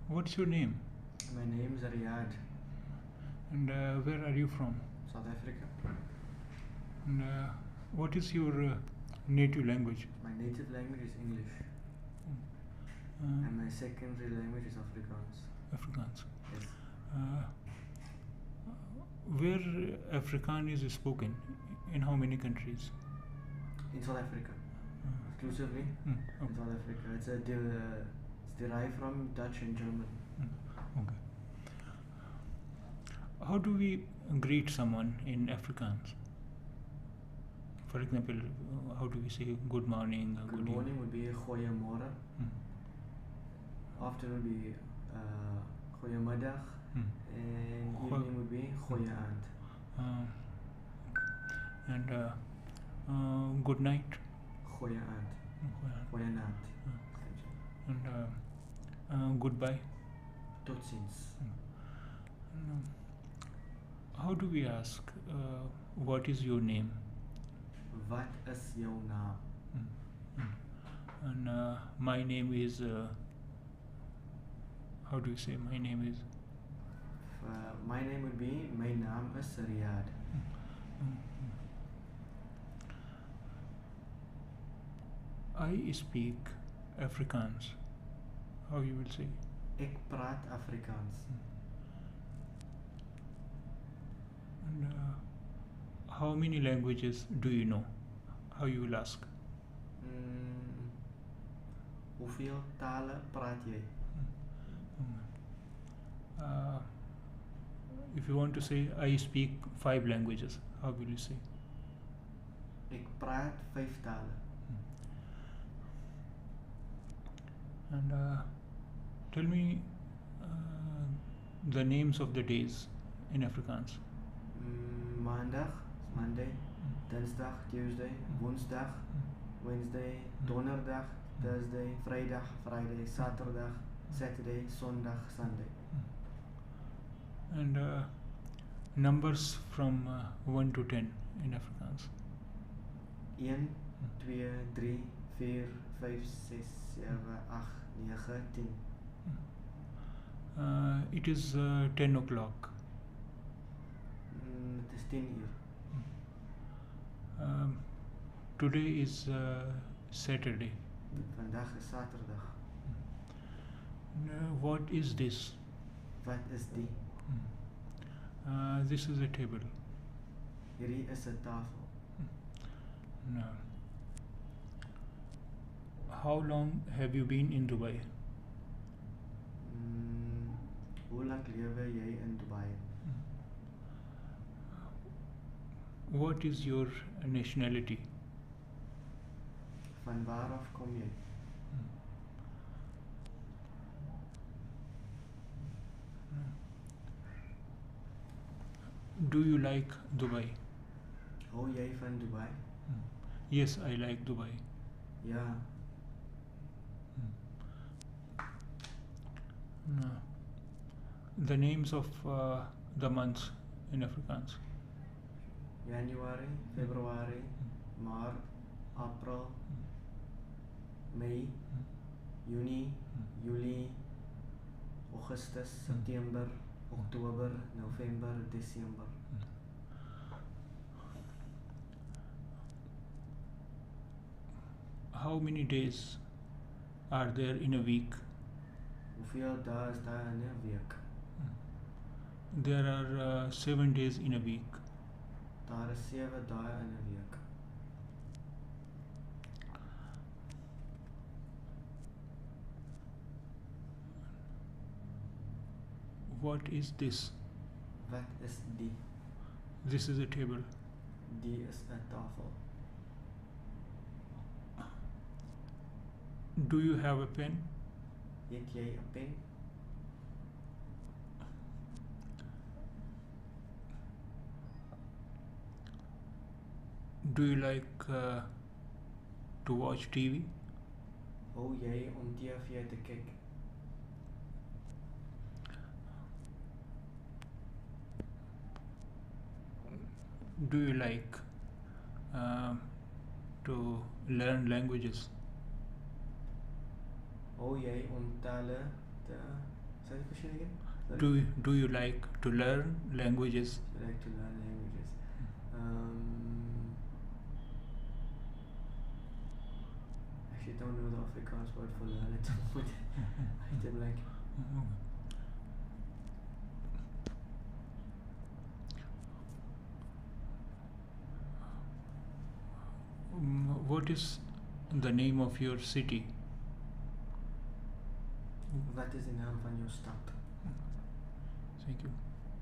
What's your name? My name is Riyad, And where are you from? South Africa. And what is your native language? My native language is English, and my secondary language is Afrikaans. Afrikaans. Yes. Uh, where Afrikaans is spoken? In how many countries? In South Africa, exclusively Mm, in okay. South Africa. It's derived from Dutch and German. Okay. How do we greet someone in Afrikaans? For example, how do we say good morning? Good morning would be goeiemorgen. Mm. Afternoon would be goeiemiddag, Mm. and Goe- evening would be goeieaand. Uh, and good night. Goeieaand. Goeie- Goeienaand. And goodbye. Tot ziens. And, how do we ask what is your name? Wat is jouw naam? And my name is how do you say my name is? My name would be, mijn naam is Riyad. I speak Afrikaans. How you will say? Ik praat Afrikaans. And how many languages do you know? How you will ask? Hoeveel talen praat jij? If you want to say I speak 5 languages, how will you say? Ik praat 5 talen. And tell me the names of the days in Afrikaans. Maandag, Monday. Dinsdag, Tuesday. Woensdag, Wednesday. Donderdag, Thursday. Vrijdag, Friday. Zaterdag, Saturday. Zondag, Sunday. And numbers from 1 to 10 in Afrikaans. 1, 2, 3, 4, 5, 6, 7, 8, 9, 10. It is 10 o'clock. Het is 10 uur. Today is Saturday. Vandaag is zaterdag. What is this? Wat is die? This is a table. Hierdie is 'n tafel. No. How long have you been in Dubai? Hoe lank lewe jy in Dubai? What is your nationality? Van waar af kom jy? Do you like Dubai? Hou jy van Dubai? Yes, I like Dubai. Ja. No. The names of the months in Afrikaans. January, February, Maart, April, Mei, Junie, Julie, Augustus, September, Oktober, November, December. How many days are there in a week? Hoeveel dae is daar in 'n week? There are 7 days in a week. Daar is 7 dae in 'n week. What is this? Wat is die? This is a table. Die is 'n tafel. Do you have a pen? Het jy 'n pen? Do you like to watch TV? Hou jy om TV te kyk? Do you like to learn languages? Hou jy om tale te Say the question again. Sorry? Do you like to learn languages? I like to learn languages. Actually, don't know the Afrikaans word for learn at the moment. I'm like, What is the name of your city? wat is de naam van jouw stad? Thank you.